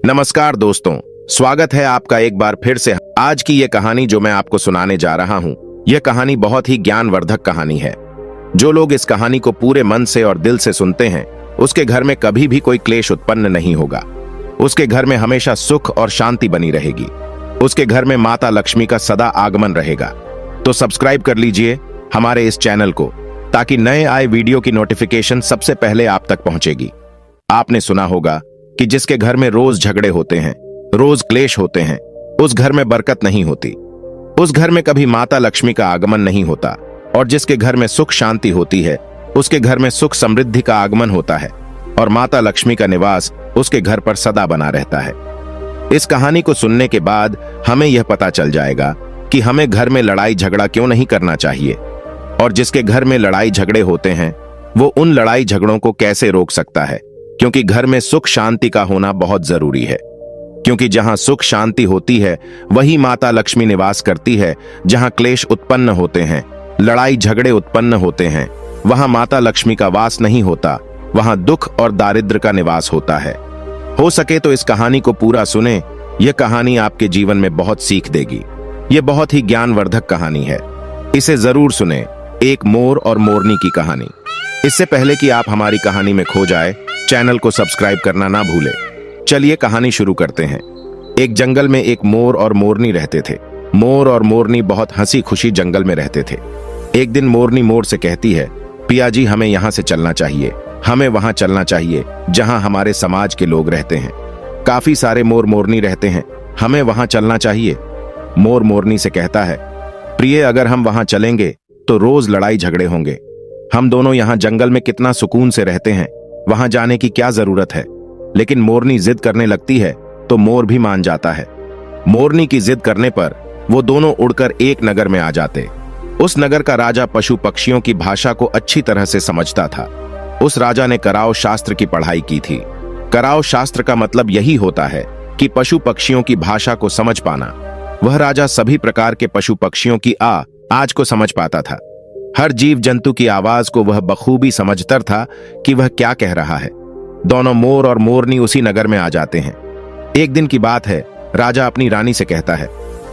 नमस्कार दोस्तों, स्वागत है आपका एक बार फिर से। आज की ये कहानी जो मैं आपको सुनाने जा रहा हूँ, यह कहानी बहुत ही ज्ञानवर्धक कहानी है। जो लोग इस कहानी को पूरे मन से और दिल से सुनते हैं, उसके घर में कभी भी कोई क्लेश उत्पन्न नहीं होगा। उसके घर में हमेशा सुख और शांति बनी रहेगी। उसके घर में माता लक्ष्मी का सदा आगमन रहेगा। तो सब्सक्राइब कर लीजिए हमारे इस चैनल को, ताकि नए आए वीडियो की नोटिफिकेशन सबसे पहले आप तक पहुंचेगी। आपने सुना होगा कि जिसके घर में रोज झगड़े होते हैं, रोज क्लेश होते हैं, उस घर में बरकत नहीं होती। उस घर में कभी माता लक्ष्मी का आगमन नहीं होता। और जिसके घर में सुख शांति होती है, उसके घर में सुख समृद्धि का आगमन होता है और माता लक्ष्मी का निवास उसके घर पर सदा बना रहता है। इस कहानी को सुनने के बाद हमें यह पता चल जाएगा कि हमें घर में लड़ाई झगड़ा क्यों नहीं करना चाहिए, और जिसके घर में लड़ाई झगड़े होते हैं वो उन लड़ाई झगड़ों को कैसे रोक सकता है। क्योंकि घर में सुख शांति का होना बहुत जरूरी है। क्योंकि जहां सुख शांति होती है वही माता लक्ष्मी निवास करती है। जहां क्लेश उत्पन्न होते हैं, लड़ाई झगड़े उत्पन्न होते हैं, वहां माता लक्ष्मी का वास नहीं होता। वहां दुख और दारिद्र्य का निवास होता है। हो सके तो इस कहानी को पूरा सुने। यह कहानी आपके जीवन में बहुत सीख देगी। यह बहुत ही ज्ञानवर्धक कहानी है, इसे जरूर सुने। एक मोर और मोरनी की कहानी। इससे पहले कि आप हमारी कहानी में खो जाए, चैनल को सब्सक्राइब करना ना भूले। चलिए कहानी शुरू करते हैं। एक जंगल में एक मोर और मोरनी रहते थे। मोर और मोरनी बहुत हंसी खुशी जंगल में रहते थे। एक दिन मोरनी मोर से कहती है, पिया जी, हमें यहाँ से चलना चाहिए। हमें वहां चलना चाहिए जहां हमारे समाज के लोग रहते हैं। काफी सारे मोर मोरनी रहते हैं, हमें वहां चलना चाहिए। मोर मोरनी से कहता है, प्रिय, अगर हम वहां चलेंगे तो रोज लड़ाई झगड़े होंगे। हम दोनों यहाँ जंगल में कितना सुकून से रहते हैं, वहां जाने की क्या जरूरत है। लेकिन मोरनी जिद करने लगती है तो मोर भी मान जाता है। मोरनी की जिद करने पर वो दोनों उड़कर एक नगर में आ जाते। उस नगर का राजा पशु पक्षियों की भाषा को अच्छी तरह से समझता था। उस राजा ने कराव शास्त्र की पढ़ाई की थी। कराव शास्त्र का मतलब यही होता है कि पशु पक्षियों की भाषा को समझ पाना। वह राजा सभी प्रकार के पशु पक्षियों की आज को समझ पाता था। हर जीव जंतु की आवाज को वह बखूबी समझता था कि वह क्या कह रहा है। दोनों मोर और मोरनी उसी नगर में आ जाते हैं। एक दिन की बात है, राजा अपनी रानी से कहता है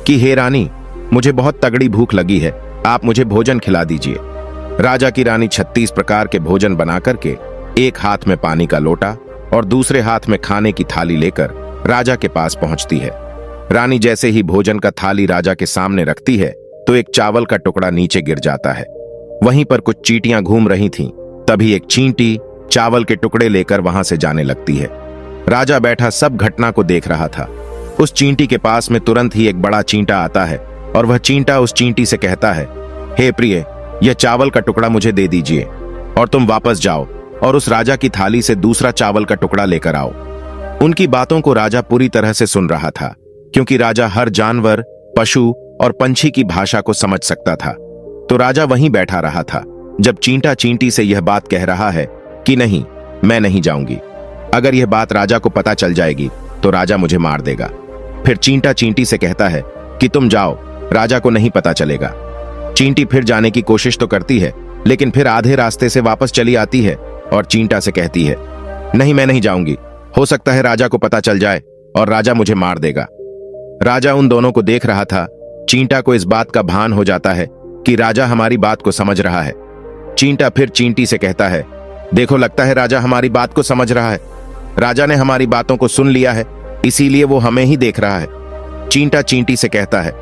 कि हे रानी, मुझे बहुत तगड़ी भूख लगी है, आप मुझे भोजन खिला दीजिए। राजा की रानी 36 प्रकार के भोजन बना करके एक हाथ में पानी का लोटा और दूसरे हाथ में खाने की थाली लेकर राजा के पास पहुंचती है। रानी जैसे ही भोजन का थाली राजा के सामने रखती है तो एक चावल का टुकड़ा नीचे गिर जाता है। वहीं पर कुछ चींटियां घूम रही थीं। तभी एक चींटी चावल के टुकड़े लेकर वहां से जाने लगती है। राजा बैठा सब घटना को देख रहा था। उस चींटी के पास में तुरंत ही एक बड़ा चींटा आता है और वह चींटा उस चींटी से कहता है, हे प्रिय, यह चावल का टुकड़ा मुझे दे दीजिए और तुम वापस जाओ और उस राजा की थाली से दूसरा चावल का टुकड़ा लेकर आओ। उनकी बातों को राजा पूरी तरह से सुन रहा था, क्योंकि राजा हर जानवर, पशु और पंछी की भाषा को समझ सकता था। तो राजा वहीं बैठा रहा था जब चींटा चींटी से यह बात कह रहा है कि नहीं, मैं नहीं जाऊंगी। अगर यह बात राजा को पता चल जाएगी तो राजा मुझे मार देगा। फिर चींटा चींटी से कहता है कि तुम जाओ, राजा को नहीं पता चलेगा। चींटी फिर जाने की कोशिश तो करती है, लेकिन फिर आधे रास्ते से वापस चली आती है और चींटा से कहती है, नहीं, मैं नहीं जाऊंगी। हो सकता है राजा को पता चल जाए और राजा मुझे मार देगा। राजा उन दोनों को देख रहा था। चींटा को इस बात का भान हो जाता है कि राजा हमारी बात को समझ रहा है। चींटा फिर चींटी से कहता है, देखो, लगता है राजा हमारी बात को समझ रहा है। राजा ने हमारी बातों को सुन लिया है, इसीलिए वो हमें ही देख रहा है। चींटा चींटी से कहता है,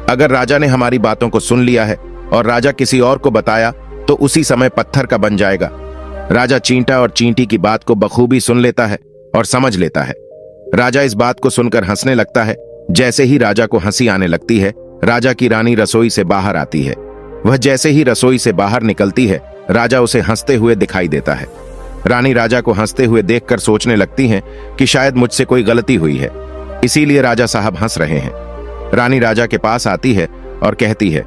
अगर राजा ने हमारी बातों को सुन लिया है और राजा किसी और को बताया तो उसी समय पत्थर का बन जाएगा। राजा चींटा और चींटी की बात को बखूबी सुन लेता है और समझ लेता है। राजा इस बात को सुनकर हंसने लगता है। जैसे ही राजा को हंसी आने लगती है, राजा की रानी रसोई से बाहर आती है। वह जैसे ही रसोई से बाहर निकलती है, राजा उसे हंसते हुए दिखाई देता है। रानी राजा को हंसते हुए देखकर सोचने लगती हैं कि शायद मुझसे कोई गलती हुई है, इसीलिए राजा साहब हंस रहे हैं। रानी राजा के पास आती है और कहती है,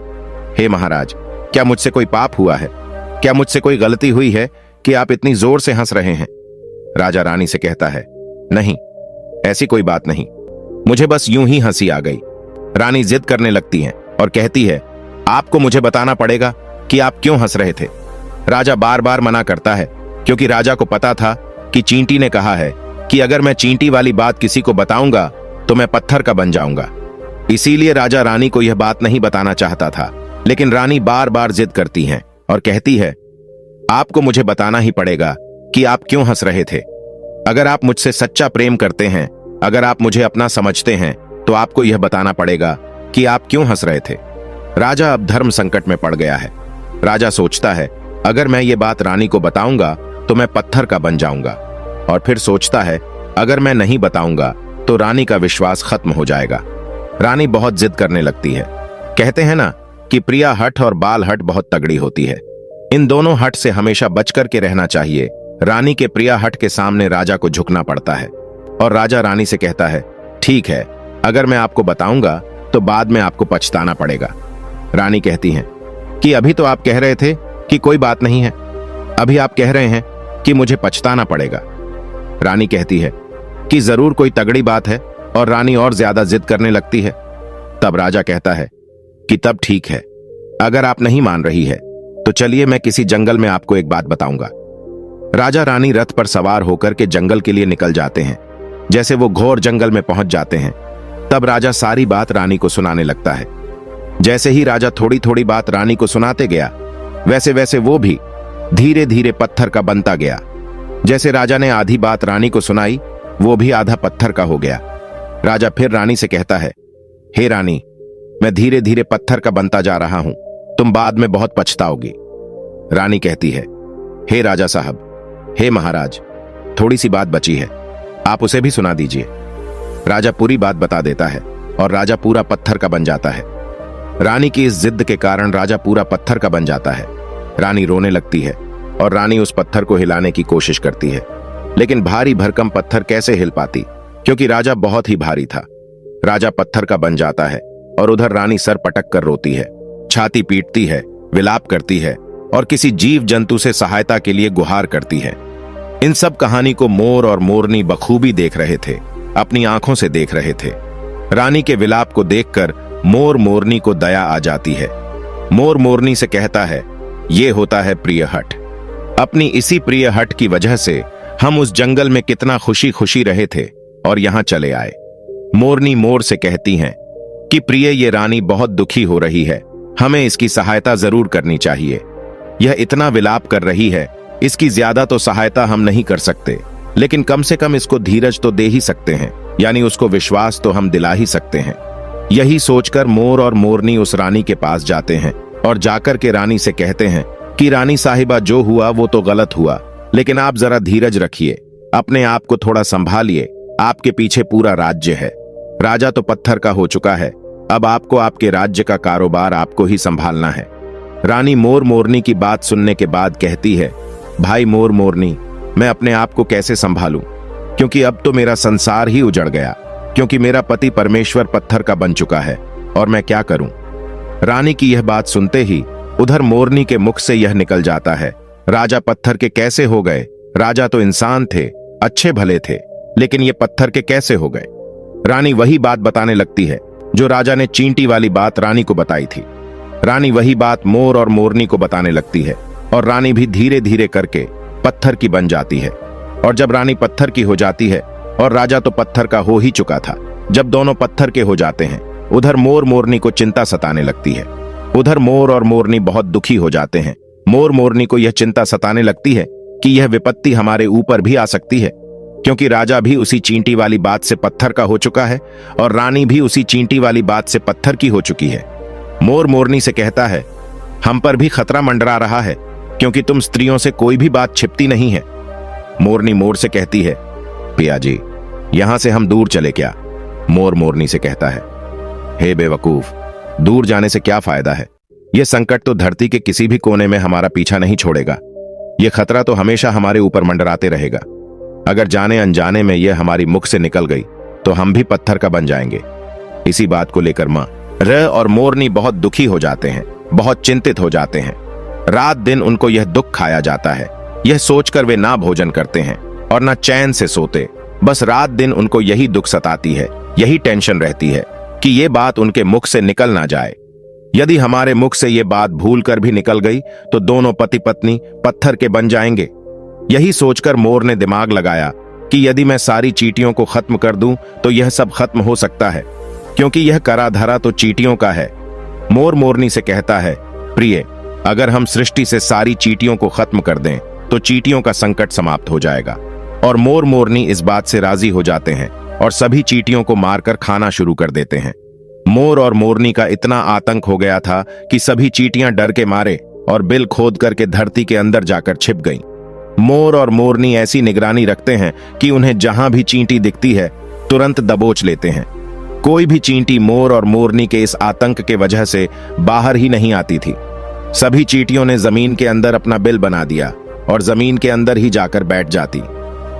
हे महाराज, क्या मुझसे कोई पाप हुआ है? क्या मुझसे कोई गलती हुई है कि आप इतनी जोर से हंस रहे हैं? राजा रानी से कहता है, नहीं, ऐसी कोई बात नहीं, मुझे बस यूं ही हंसी आ गई। रानी जिद करने लगती हैं और कहती है, आपको मुझे बताना पड़ेगा कि आप क्यों हंस रहे थे। राजा बार बार मना करता है, क्योंकि राजा को पता था कि चींटी ने कहा है कि अगर मैं चींटी वाली बात किसी को बताऊंगा तो मैं पत्थर का बन जाऊंगा। इसीलिए राजा रानी को यह बात नहीं बताना चाहता था, लेकिन रानी बार बार जिद करती हैं और कहती है, आपको मुझे बताना ही पड़ेगा कि आप क्यों हंस रहे थे। अगर आप मुझसे सच्चा प्रेम करते हैं, अगर आप मुझे अपना समझते हैं, तो आपको यह बताना पड़ेगा कि आप क्यों हंस रहे थे। राजा अब धर्म संकट में पड़ गया है। राजा सोचता है, अगर मैं ये बात रानी को बताऊंगा तो मैं पत्थर का बन जाऊंगा, और फिर सोचता है, अगर मैं नहीं बताऊंगा तो रानी का विश्वास खत्म हो जाएगा। रानी बहुत जिद करने लगती है। कहते हैं ना कि प्रिया हठ और बाल हठ बहुत तगड़ी होती है। इन दोनों हठ से हमेशा बच करके रहना चाहिए। रानी के प्रिया हठ के सामने राजा को झुकना पड़ता है, और राजा रानी से कहता है, ठीक है, अगर मैं आपको बताऊंगा तो बाद में आपको पछताना पड़ेगा। रानी कहती हैं कि अभी तो आप कह रहे थे कि कोई बात नहीं है, अभी आप कह रहे हैं कि मुझे पछताना पड़ेगा। रानी कहती है कि जरूर कोई तगड़ी बात है, और रानी और ज्यादा जिद करने लगती है। तब राजा कहता है कि तब ठीक है, अगर आप नहीं मान रही है तो चलिए मैं किसी जंगल में आपको एक बात बताऊंगा। राजा रानी रथ पर सवार होकर के जंगल के लिए निकल जाते हैं। जैसे वो घोर जंगल में पहुंच जाते हैं, तब राजा सारी बात रानी को सुनाने लगता है। जैसे ही राजा थोड़ी थोड़ी बात रानी को सुनाते गया, वैसे वैसे वो भी धीरे धीरे पत्थर का बनता गया। जैसे राजा ने आधी बात रानी को सुनाई, वो भी आधा पत्थर का हो गया। राजा फिर रानी से कहता है, हे रानी, मैं धीरे धीरे पत्थर का बनता जा रहा हूं, तुम बाद में बहुत पछताओगी। रानी कहती है, हे राजा साहब, हे महाराज, थोड़ी सी बात बची है, आप उसे भी सुना दीजिए। राजा पूरी बात बता देता है, और राजा पूरा पत्थर का बन जाता है। रानी की इस जिद के कारण राजा पूरा पत्थर का बन जाता है। रानी रोने लगती है, और रानी उस पत्थर को हिलाने की कोशिश करती है, लेकिन भारी भरकम पत्थर कैसे हिल पाती, क्योंकि राजा बहुत ही भारी था। राजा पत्थर का बन जाता है, और उधर रानी सर पटक कर रोती है, छाती पीटती है, विलाप करती है, और किसी जीव जंतु से सहायता के लिए गुहार करती है। इन सब कहानी को मोर और मोरनी बखूबी देख रहे थे, अपनी आंखों से देख रहे थे। रानी के विलाप को देखकर मोर मोरनी को दया आ जाती है। मोर मोरनी से कहता है, ये होता है प्रिय हठ। अपनी इसी प्रिय हठ की वजह से हम उस जंगल में कितना खुशी खुशी रहे थे और यहां चले आए। मोरनी मोर से कहती हैं कि प्रिय, ये रानी बहुत दुखी हो रही है, हमें इसकी सहायता जरूर करनी चाहिए। यह इतना विलाप कर रही है, इसकी ज्यादा तो सहायता हम नहीं कर सकते, लेकिन कम से कम इसको धीरज तो दे ही सकते हैं, यानी उसको विश्वास तो हम दिला ही सकते हैं। यही सोचकर मोर और मोरनी उस रानी के पास जाते हैं, और जाकर के रानी से कहते हैं कि रानी साहिबा, जो हुआ वो तो गलत हुआ, लेकिन आप जरा धीरज रखिए, अपने आप को थोड़ा संभालिए, आपके पीछे पूरा राज्य है। राजा तो पत्थर का हो चुका है, अब आपको आपके राज्य का कारोबार आपको ही संभालना है। रानी मोर मोरनी की बात सुनने के बाद कहती है, भाई मोर मोरनी, मैं अपने आप को कैसे संभालूं, क्योंकि अब तो मेरा संसार ही उजड़ गया, क्योंकि मेरा पति परमेश्वर पत्थर का बन चुका है, और मैं क्या करूं। रानी की यह बात सुनते ही उधर मोरनी के मुख से यह निकल जाता है, राजा पत्थर के कैसे हो गए? राजा तो इंसान थे, अच्छे भले थे, लेकिन ये पत्थर के कैसे हो गए? रानी वही बात बताने लगती है जो राजा ने चींटी वाली बात रानी को बताई थी। रानी वही बात मोर और मोरनी को बताने लगती है, और रानी भी धीरे धीरे करके पत्थर की बन जाती है। और जब रानी पत्थर की हो जाती है, और राजा तो पत्थर का हो ही चुका था, जब दोनों पत्थर के हो जाते हैं, उधर मोर मोरनी को चिंता सताने लगती है। उधर मोर और मोरनी बहुत दुखी हो जाते हैं। मोर मोरनी को यह चिंता सताने लगती है कि यह विपत्ति हमारे ऊपर भी आ सकती है, क्योंकि राजा भी उसी चींटी वाली बात से पत्थर का हो चुका है, और रानी भी उसी चींटी वाली बात से पत्थर की हो चुकी है। मोर मोरनी से कहता है, हम पर भी खतरा मंडरा रहा है, क्योंकि तुम स्त्रियों से कोई भी बात छिपती नहीं है। मोरनी मोर से कहती है, पिया जी, यहां से हम दूर चले क्या? मोर मोरनी से कहता है, हे बेवकूफ, दूर जाने से क्या फायदा है? यह संकट तो धरती के किसी भी कोने में हमारा पीछा नहीं छोड़ेगा। यह खतरा तो हमेशा हमारे ऊपर मंडराते रहेगा। अगर जाने अनजाने में यह हमारी मुख से निकल गई तो हम भी पत्थर का बन जाएंगे। इसी बात को लेकर मां र और मोरनी बहुत दुखी हो जाते हैं, बहुत चिंतित हो जाते हैं। रात दिन उनको यह दुख खाया जाता है। यह सोचकर वे ना भोजन करते हैं और ना चैन से सोते। बस रात दिन उनको यही दुख सताती है, यही टेंशन रहती है कि ये बात उनके मुख से निकल ना जाए। यदि हमारे मुख से ये बात भूल कर भी निकल गई तो दोनों पति पत्नी पत्थर के बन जाएंगे। यही सोचकर मोर ने दिमाग लगाया कि यदि मैं सारी चींटियों को खत्म कर दूं तो यह सब खत्म हो सकता है, क्योंकि यह करा धरा तो चींटियों का है। मोर मोरनी से कहता है, प्रिय, अगर हम सृष्टि से सारी चींटियों को खत्म कर दें तो चींटियों का संकट समाप्त हो जाएगा। और मोर मोरनी इस बात से राजी हो जाते हैं और सभी चींटियों को मारकर खाना शुरू कर देते हैं। मोर और मोरनी का इतना आतंक हो गया था कि सभी चींटियां डर के मारे और बिल खोद करके धरती के अंदर जाकर छिप गईं। मोर और मोरनी ऐसी निगरानी रखते हैं कि उन्हें जहां भी चींटी दिखती है तुरंत दबोच लेते हैं। कोई भी चींटी मोर और मोरनी के इस आतंक के वजह से बाहर ही नहीं आती थी। सभी चींटियों ने जमीन के अंदर अपना बिल बना दिया और जमीन के अंदर ही जाकर बैठ जाती।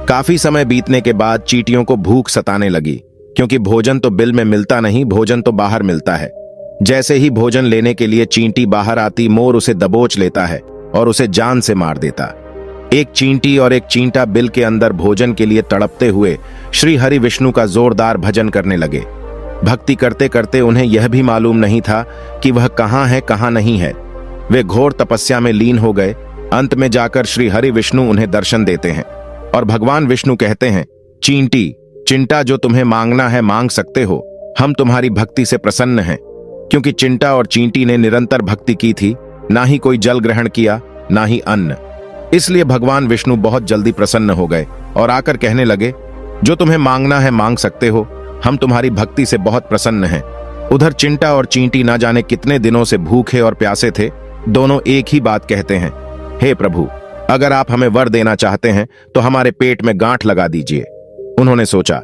काफी समय बीतने के बाद चींटियों को भूख सताने लगी, क्योंकि भोजन तो बिल में मिलता नहीं, भोजन तो बाहर मिलता है। जैसे ही भोजन लेने के लिए चींटी बाहर आती, मोर उसे दबोच लेता है और उसे जान से मार देता। एक चींटी और एक चींटा बिल के अंदर भोजन के लिए तड़पते हुए श्री हरि विष्णु का जोरदार भजन करने लगे। भक्ति करते करते उन्हें यह भी मालूम नहीं था कि वह कहां है कहां नहीं है। वे घोर तपस्या में लीन हो गए। अंत में जाकर श्री हरि विष्णु उन्हें दर्शन देते हैं और भगवान विष्णु कहते हैं, चींटी, चिंटा, जो तुम्हें मांगना है मांग सकते हो। हम तुम्हारी भक्ति से प्रसन्न हैं, क्योंकि चिंटा और चींटी ने निरंतर भक्ति की थी, ना ही कोई जल ग्रहण किया, ना ही अन्न। इसलिए भगवान विष्णु बहुत जल्दी प्रसन्न हो गए और आकर कहने लगे, जो तुम्हें मांगना है मांग सकते हो, हम तुम्हारी भक्ति से बहुत प्रसन्न हैं। उधर चिंटा और चींटी ना जाने कितने दिनों से भूखे और प्यासे थे। दोनों एक ही बात कहते हैं, हे प्रभु, अगर आप हमें वर देना चाहते हैं तो हमारे पेट में गांठ लगा दीजिए। उन्होंने सोचा,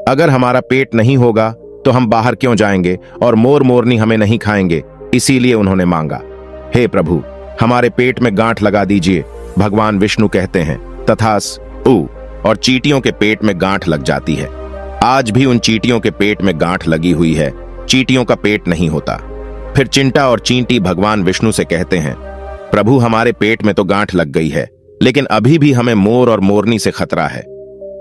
अगर हमारा पेट नहीं होगा तो हम बाहर क्यों जाएंगे और मोर मोरनी हमें नहीं खाएंगे, इसीलिए उन्होंने मांगा, हे प्रभु, हमारे पेट में गांठ लगा दीजिए। भगवान विष्णु कहते हैं, तथास्तु, और चींटियों के पेट में गांठ लग जाती है। आज भी उन चींटियों के पेट में गांठ लगी हुई है, चींटियों का पेट नहीं होता। फिर चिंटा और चींटी भगवान विष्णु से कहते हैं, प्रभु, हमारे पेट में तो गांठ लग गई है, लेकिन अभी भी हमें मोर और मोरनी से खतरा है।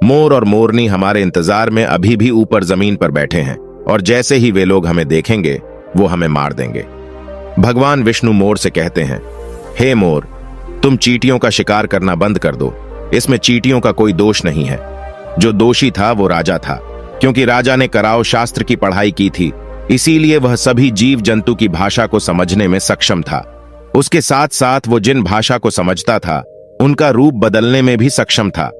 मोर और मोरनी हमारे इंतजार में अभी भी ऊपर जमीन पर बैठे हैं और जैसे ही वे लोग हमें देखेंगे वो हमें मार देंगे। भगवान विष्णु मोर से कहते हैं, हे मोर, तुम चींटियों का शिकार करना बंद कर दो। इसमें चींटियों का कोई दोष नहीं है। जो दोषी था वो राजा था, क्योंकि राजा ने कराओ शास्त्र की पढ़ाई की थी, इसीलिए वह सभी जीव जंतु की भाषा को समझने में सक्षम था। उसके साथ साथ वो जिन भाषा को समझता था उनका रूप बदलने में भी सक्षम था।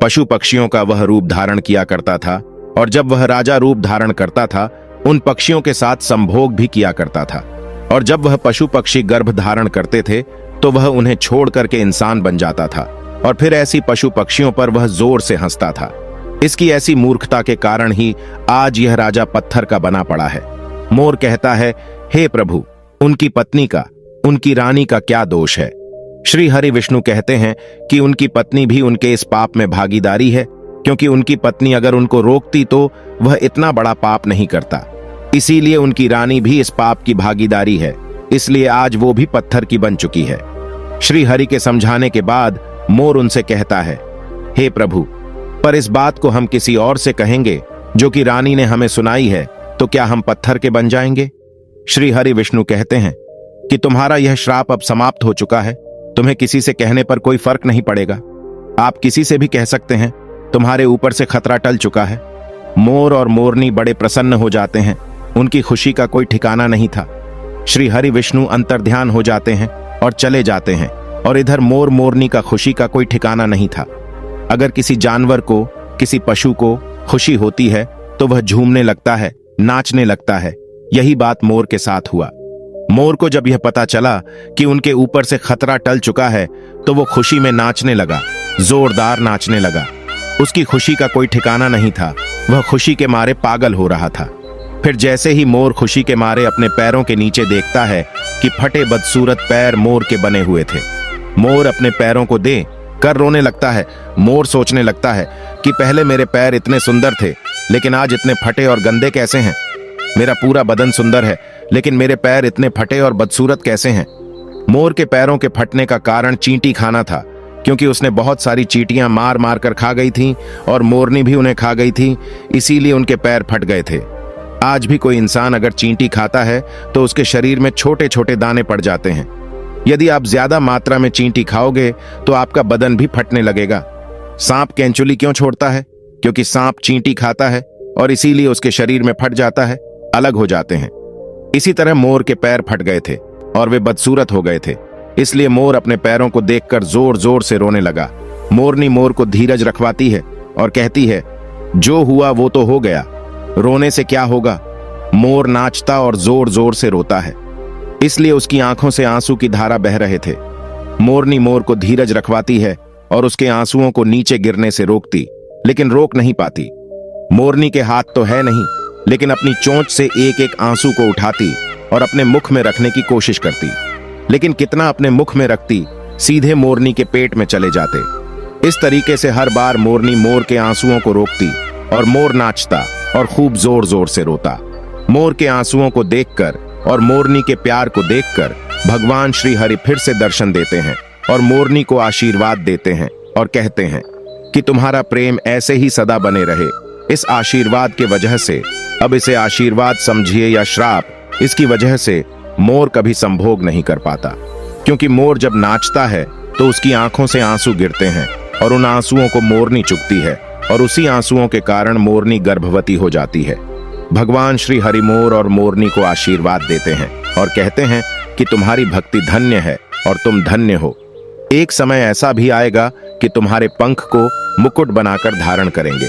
पशु पक्षियों का वह रूप धारण किया करता था, और जब वह राजा रूप धारण करता था उन पक्षियों के साथ संभोग भी किया करता था। और जब वह पशु पक्षी गर्भ धारण करते थे तो वह उन्हें छोड़ करके इंसान बन जाता था, और फिर ऐसी पशु पक्षियों पर वह जोर से हंसता था। इसकी ऐसी मूर्खता के कारण ही आज यह राजा पत्थर का बना पड़ा है। मोर कहता है, हे प्रभु, उनकी पत्नी का, उनकी रानी का क्या दोष है? श्री हरि विष्णु कहते हैं कि उनकी पत्नी भी उनके इस पाप में भागीदारी है, क्योंकि उनकी पत्नी अगर उनको रोकती तो वह इतना बड़ा पाप नहीं करता। इसीलिए उनकी रानी भी इस पाप की भागीदारी है, इसलिए आज वो भी पत्थर की बन चुकी है। श्री हरि के समझाने के बाद मोर उनसे कहता है, हे प्रभु, पर इस बात को हम किसी और से कहेंगे जो कि रानी ने हमें सुनाई है, तो क्या हम पत्थर के बन जाएंगे? श्री हरि विष्णु कहते हैं कि तुम्हारा यह श्राप अब समाप्त हो चुका है, तुम्हें किसी से कहने पर कोई फर्क नहीं पड़ेगा। आप किसी से भी कह सकते हैं, तुम्हारे ऊपर से खतरा टल चुका है। मोर और मोरनी बड़े प्रसन्न हो जाते हैं, उनकी खुशी का कोई ठिकाना नहीं था। श्री हरि विष्णु अंतर्ध्यान हो जाते हैं और चले जाते हैं, और इधर मोर मोरनी का खुशी का कोई ठिकाना नहीं था। अगर किसी जानवर को, किसी पशु को खुशी होती है तो वह झूमने लगता है, नाचने लगता है। यही बात मोर के साथ हुआ। मोर को जब यह पता चला कि उनके ऊपर से खतरा टल चुका है तो वो खुशी में नाचने लगा, जोरदार नाचने लगा। उसकी खुशी का कोई ठिकाना नहीं था, वह खुशी के मारे पागल हो रहा था। फिर जैसे ही मोर खुशी के मारे अपने पैरों के नीचे देखता है कि फटे बदसूरत पैर मोर के बने हुए थे, मोर अपने पैरों को दे कर रोने लगता है। मोर सोचने लगता है कि पहले मेरे पैर इतने सुंदर थे, लेकिन आज इतने फटे और गंदे कैसे हैं? मेरा पूरा बदन सुंदर है, लेकिन मेरे पैर इतने फटे और बदसूरत कैसे हैं? मोर के पैरों के फटने का कारण चींटी खाना था, क्योंकि उसने बहुत सारी चींटियां मार मार कर खा गई थीं और मोरनी भी उन्हें खा गई थी, इसीलिए उनके पैर फट गए थे। आज भी कोई इंसान अगर चींटी खाता है तो उसके शरीर में छोटे छोटे दाने पड़ जाते हैं। यदि आप ज्यादा मात्रा में चींटी खाओगे तो आपका बदन भी फटने लगेगा। सांप केंचुली क्यों छोड़ता है? क्योंकि सांप चींटी खाता है और इसीलिए उसके शरीर में फट जाता है, अलग हो जाते हैं। इसी तरह मोर के पैर फट गए थे और वे बदसूरत हो गए थे, इसलिए मोर अपने पैरों को देखकर जोर जोर से रोने लगा। मोरनी मोर को धीरज रखवाती है और कहती है, जो हुआ वो तो हो गया, रोने से क्या होगा। मोर नाचता और जोर जोर से रोता है, इसलिए उसकी आंखों से आंसू की धारा बह रहे थे। मोरनी मोर को धीरज रखवाती है और उसके आंसुओं को नीचे गिरने से रोकती, लेकिन रोक नहीं पाती। मोरनी के हाथ तो है नहीं, लेकिन अपनी चोंच से एक एक आंसू को उठाती और अपने मुख में रखने की कोशिश करती, लेकिन कितना अपने मुख में रखती, सीधे मोरनी के पेट में चले जाते। इस तरीके से हर बार मोरनी मोर के आंसुओं को रोकती और मोर नाचता और खूब जोर जोर से रोता। मोर के आंसुओं को देखकर और मोरनी के प्यार को देखकर भगवान श्री हरि फिर से दर्शन देते हैं और मोरनी को आशीर्वाद देते हैं और कहते हैं कि तुम्हारा प्रेम ऐसे ही सदा बने रहे। इस आशीर्वाद के वजह से, अब इसे आशीर्वाद समझिए या श्राप, इसकी वजह से मोर कभी संभोग नहीं कर पाता, क्योंकि मोर जब नाचता है तो उसकी आंखों से आंसू गिरते हैं और उन आंसुओं को मोरनी चुगती है और उसी आंसुओं के कारण मोरनी गर्भवती हो जाती है। भगवान श्री हरि मोर और मोरनी को आशीर्वाद देते हैं और कहते हैं कि तुम्हारी भक्ति धन्य है और तुम धन्य हो। एक समय ऐसा भी आएगा कि तुम्हारे पंख को मुकुट बनाकर धारण करेंगे।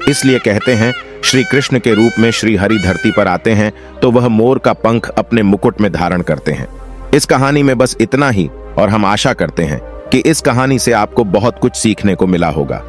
इसलिए कहते हैं, श्री कृष्ण के रूप में श्री हरि धरती पर आते हैं तो वह मोर का पंख अपने मुकुट में धारण करते हैं। इस कहानी में बस इतना ही, और हम आशा करते हैं कि इस कहानी से आपको बहुत कुछ सीखने को मिला होगा।